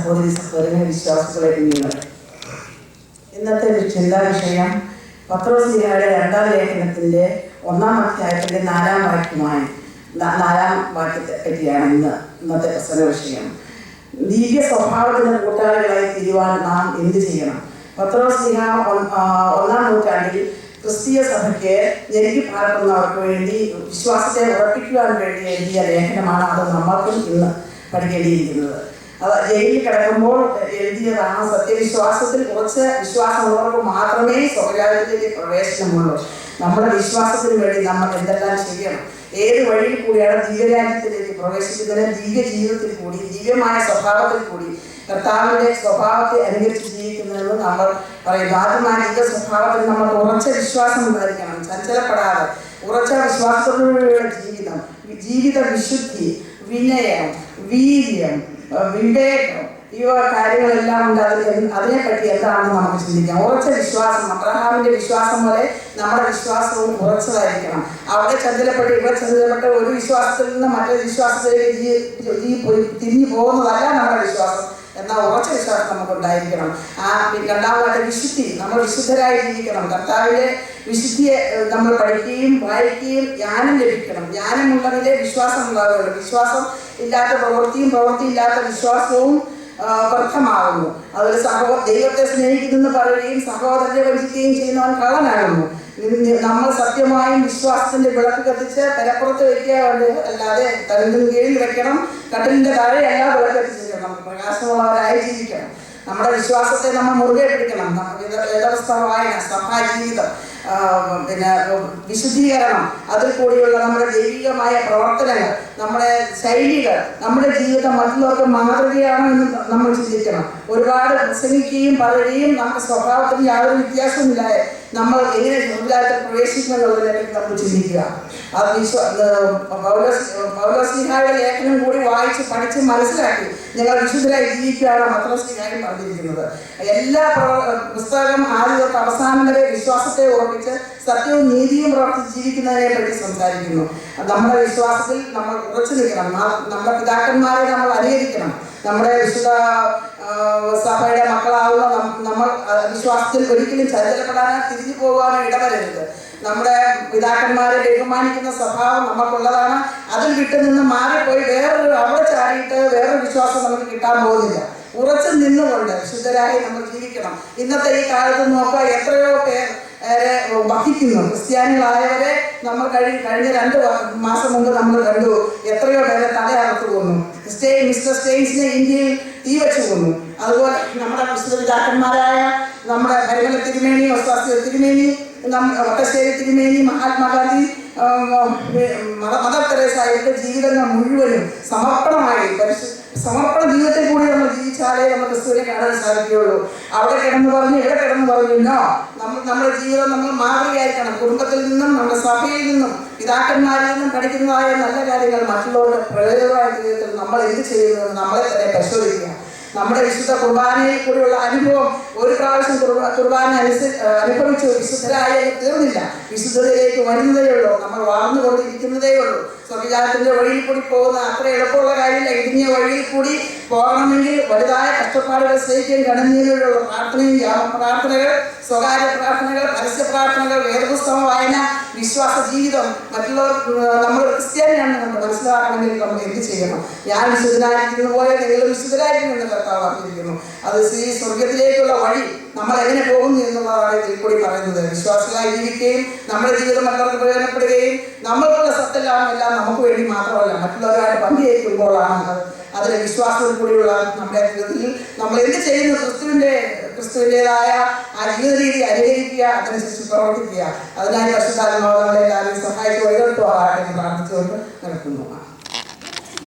സഹോദരനെ വിശ്വാസികളെ കുഞ്ഞുങ്ങൾ, ഇന്നത്തെ ഒരു ചിന്താ വിഷയം പത്രോസ്ലീഹായുടെ 2-ാം ലേഖനത്തിൻ്റെ 1-ാം അധ്യായത്തിൻ്റെ 4-ാം വാക്യത്തെ പറ്റിയാണ് ഇന്നത്തെ പ്രസംഗ വിഷയം. ദിവ്യ സ്വഭാവത്തിന് കൂട്ടാളികളായി തീരുവാൻ നാം എന്ത് ചെയ്യണം? പത്രോസ്ലീഹ 1-ാം നൂറ്റാണ്ടിൽ ക്രിസ്തീയ സഭയ്ക്ക് ഞെരുക്കി പാർക്കുന്നവർക്ക് വേണ്ടി വിശ്വാസത്തെ ഉറപ്പിക്കുവാൻ വേണ്ടി എഴുതിയ ലേഖനമാണ്. അത് നമ്മൾക്കും ഇന്ന് പഠിക്കേണ്ടിയിരിക്കുന്നത്. അത് ജയിലിൽ കിടക്കുമ്പോൾ എഴുതിയതാണ്. സത്യവിശ്വാസത്തിൽ കുറച്ച് വിശ്വാസമുള്ളവർക്ക് മാത്രമേ സ്വർഗ്ഗരാജ്യത്തിലേക്ക് പ്രവേശനമുള്ളൂ. നമ്മുടെ വിശ്വാസത്തിന് വേണ്ടി നമ്മൾ എന്തെല്ലാം ചെയ്യണം? ഏത് വഴിയിൽ കൂടിയാണ് ദിവ്യരാജ്യത്തിലേക്ക് പ്രവേശിക്കുന്നതിന്? ദിവ്യ ജീവിതത്തിൽ കൂടി, ദിവ്യമായ സ്വഭാവത്തിൽ കൂടി, കർത്താവിൻ്റെ സ്വഭാവത്തെ അനുകരിച്ച് ജീവിക്കുന്നതെന്ന് നമ്മൾ പറയുന്നു. ആദ്യമായി ദിവ്യ സ്വഭാവത്തിൽ നമ്മൾ ഉറച്ച വിശ്വാസം ഉണ്ടായിരിക്കണം. ചഞ്ചലപ്പെടാതെ ഉറച്ച വിശ്വാസത്തോടുകൂടിയുള്ള ജീവിത വിശുദ്ധി, വിനയം, വീര്യം, വിവേകം, ഈ കാര്യങ്ങളെല്ലാം ഉണ്ട്. അതിനെപ്പറ്റി എന്താണെന്ന് നമുക്ക് ചിന്തിക്കാം. ഉറച്ച വിശ്വാസം, അബ്രഹാമിന്റെ വിശ്വാസം പോലെ നമ്മുടെ വിശ്വാസവും ഉറച്ചതായിരിക്കണം. അവിടെ ചഞ്ചലപ്പെട്ട് ഇവിടെ ചഞ്ചലപ്പെട്ട് ഒരു വിശ്വാസത്തിൽ നിന്ന് മറ്റൊരു വിശ്വാസത്തിലേക്ക് തിരിഞ്ഞു പോകുന്നതല്ല നമ്മുടെ വിശ്വാസം. എന്നാൽ ഉറച്ച വിശ്വാസം നമുക്കുണ്ടായിരിക്കണം. രണ്ടാമതായിട്ട് വിശുദ്ധി, നമ്മൾ വിശുദ്ധരായി ജീവിക്കണം. കർത്താവിലെ വിശുദ്ധിയെ നമ്മൾ പഠിക്കുകയും വായിക്കുകയും ജ്ഞാനം ലഭിക്കണം. ജ്ഞാനമുള്ളതിലെ വിശ്വാസം ഉണ്ടാവുകയുള്ളൂ. വിശ്വാസം ഇല്ലാത്ത പ്രവൃത്തിയും പ്രവൃത്തി ഇല്ലാത്ത വിശ്വാസവും വ്യർത്ഥമാകുന്നു. അതുപോലെ ദൈവത്തെ സ്നേഹിക്കുന്നെന്ന് പറയുകയും സഹോദരനെ വഞ്ചിക്കുകയും ചെയ്യുന്നവൻ കള്ളനാകുന്നു. നമ്മൾ സത്യമായും വിശ്വാസത്തിന്റെ വിളക്ക് കത്തിച്ച് പെരപ്പുറത്ത് വയ്ക്കുക അല്ലാതെ തലന്റെ കീഴിൽ വെക്കണം. കട്ടിലിന്റെ താഴെയല്ല വിളക്ക് കത്തിച്ചിരിക്കണം. നമുക്ക് പ്രകാശമുള്ളവരായി ജീവിക്കണം. നമ്മുടെ വിശ്വാസത്തെ നമ്മൾ മുറുകെ പിടിക്കണം. വേദപുസ്തക വായന, സഭാജീവിതം, പിന്നെ വിശുദ്ധീകരണം, അതിൽ കൂടിയുള്ള നമ്മുടെ ദൈവികമായ പ്രവർത്തനങ്ങൾ, നമ്മുടെ ശൈലികൾ, നമ്മുടെ ജീവിതം മറ്റുള്ളവർക്ക് മാതൃകയാണ് എന്ന് നമ്മൾ ചിന്തിക്കണം. ഒരുപാട് പ്രസംഗിക്കുകയും പറയുകയും നമ്മുടെ സ്വഭാവത്തിന് യാതൊരു വ്യത്യാസമില്ലാതെ നമ്മൾ എങ്ങനെ സ്വർഗ്ഗരാജ്യത്തിൽ പ്രവേശിക്കുമെന്നുള്ളതിനെപ്പറ്റി നമ്മൾ ചിന്തിക്കുക. അത് പൗലോസ്ലീഹായുടെ ലേഖനം കൂടി വായിച്ച് പഠിച്ച് മനസ്സിലാക്കി ഞങ്ങൾ വിശുദ്ധരായി ജീവിക്കുകയാണ് പത്രോസ്ലീഹായും പറഞ്ഞിരിക്കുന്നത്. എല്ലാ പുസ്തകം ആദ്യം തൊട്ട് അവസാനം വരെ വിശ്വാസത്തെ ഉറപ്പിച്ച് സത്യവും നീതിയും പ്രവർത്തിച്ച് ജീവിക്കുന്നതിനെ പറ്റി സംസാരിക്കുന്നു. നമ്മുടെ വിശ്വാസത്തിൽ നമ്മൾ ഉറച്ചു നിൽക്കണം. നമ്മുടെ പിതാക്കന്മാരെ നമ്മൾ അനുകരിക്കണം. നമ്മുടെ വിശുദ്ധ സഭയുടെ മക്കളാവുന്ന നമ്മൾ വിശ്വാസത്തിൽ ഒരിക്കലും ചഞ്ചലപ്പെടാനോ തിരിഞ്ഞു പോകാനോ ഇടവരരുത്. നമ്മുടെ വിതാക്കന്മാരെ ബഹുമാനിക്കുന്ന സ്വഭാവം നമുക്കുള്ളതാണ്. അതിൽ വിട്ടുനിന്ന് മാറിപ്പോയി അവിടെ ചാടിയിട്ട് വേറൊരു വിശ്വാസം നമുക്ക് കിട്ടാൻ പോകുന്നില്ല. ഉറച്ചു നിന്നുകൊണ്ട് വിശുദ്ധരായി നമ്മൾ ജീവിക്കണം. ഇന്നത്തെ ഈ കാലത്ത് നോക്കുക, എത്രയോ പേർ വഹിക്കുന്നു. ക്രിസ്ത്യാനികളായവരെ നമ്മൾ കഴിഞ്ഞ 2 മാസം മുമ്പ് നമ്മൾ കണ്ടു. എത്രയോ പേരെ തലയറുത്തു കൊന്നു. മിസ്റ്റർ സ്റ്റെയിൻസിനെ ഇന്ത്യയിൽ തീ വെച്ചു കൊന്നു. അതുപോലെ നമ്മുടെ വിശുദ്ധ പിതാക്കന്മാരായ നമ്മുടെ പരിമല തിരുമേനി, ഒസ്വാസ്യ തിരുമേനി, വട്ടശ്ശേരി തിരുമേനി, മഹാത്മാഗാന്ധി, മദർ തെരേസയുടെ ജീവിതങ്ങൾ മുഴുവനും സമർപ്പണ ജീവിതത്തിൽ കൂടി നമ്മൾ ജീവിച്ചാലേ നമ്മൾ ക്രിസ്തുവിനെ കാണാൻ സാധിക്കുകയുള്ളൂ. അവിടെ കിടന്നു പറഞ്ഞു ഇവിടെ കിടന്നു പറഞ്ഞോ, നമ്മുടെ ജീവിതം നമ്മൾ മാതൃകയായിരിക്കണം. കുടുംബത്തിൽ നിന്നും നമ്മുടെ സഭയിൽ നിന്നും പിതാക്കന്മാരിൽ നിന്നും പഠിക്കുന്നതായ നല്ല കാര്യങ്ങൾ മറ്റുള്ളവരുടെ പ്രയോജനമായ ജീവിതത്തിൽ നമ്മൾ എന്ത് ചെയ്യുന്നു നമ്മളെ തന്നെ പരിശോധിക്കുക. നമ്മുടെ വിശുദ്ധ കുർബാനയിൽ കൂടിയുള്ള അനുഭവം, ഒരു പ്രാവശ്യം കുർബാന അനുഭവിച്ചു വിശുദ്ധരായി തീർന്നില്ല. വിശുദ്ധതയിലേക്ക് വരുന്നതേ ഉള്ളൂ. നമ്മൾ വളർന്നുകൊണ്ടിരിക്കുന്നതേ ഉള്ളൂ. സ്വർഗ്ഗരാജ്യത്തിന്റെ വഴിയിൽ കൂടി പോകുന്ന അത്ര എളുപ്പമുള്ള കാര്യമില്ല. ഇടുങ്ങിയ വഴിയിൽ കൂടി പോകണമെങ്കിൽ വലുതായ കഷ്ടപ്പാടുകൾ സഹിക്കാൻ കടന്നീലുള്ള പ്രാർത്ഥനകൾ, സ്വകാര്യ പ്രാർത്ഥനകൾ, പരസ്യ പ്രാർത്ഥനകൾ, വേദപുസ്തകം വായന, വിശ്വാസ ജീവിതം, മറ്റുള്ളവർ നമ്മൾ ക്രിസ്ത്യാനിയാണ് നമ്മൾ മനസ്സിലാക്കണമെങ്കിൽ നമ്മൾ എന്ത് ചെയ്യണം? ഞാൻ വിശുദ്ധനായിരിക്കുന്ന പോലെ നിങ്ങൾ വിശുദ്ധരായിരിക്കുമെന്ന് കർത്താവ് പറഞ്ഞിരിക്കുന്നു. അത് സ്വർഗത്തിലേക്കുള്ള വഴി നമ്മൾ എങ്ങനെ പോകുന്നു എന്നുള്ളതാണ് ഇതിൽ കൂടി പറയുന്നത്. വിശ്വാസികളായി ജീവിക്കുകയും നമ്മുടെ ജീവിതം മറ്റുള്ളവർക്ക് പ്രയോജനപ്പെടുകയും നമ്മൾക്കുള്ള സത്തെല്ലാം എല്ലാം നമുക്ക് വേണ്ടി മാത്രമല്ല മറ്റുള്ളവരുമായിട്ട് പങ്കുവയ്ക്കുമ്പോഴാണ് അതിലെ വിശ്വാസത്തിൽ കൂടിയുള്ള നമ്മുടെ ജീവിതത്തിൽ നമ്മൾ എന്ത് ചെയ്യുന്നു? ക്രിസ്തുവിൻ്റെതായ ആ ജീവിത രീതി അനുകരിക്കുക, അതനുസരിച്ച് പ്രവർത്തിക്കുക. അതിനായി പരിശുദ്ധാത്മാവ് നമ്മളെ എല്ലാവരും സഹായിച്ച് വഴികെട്ടുവാകട്ടെ എന്ന് പ്രാർത്ഥിച്ചുകൊണ്ട് നടക്കുന്നു.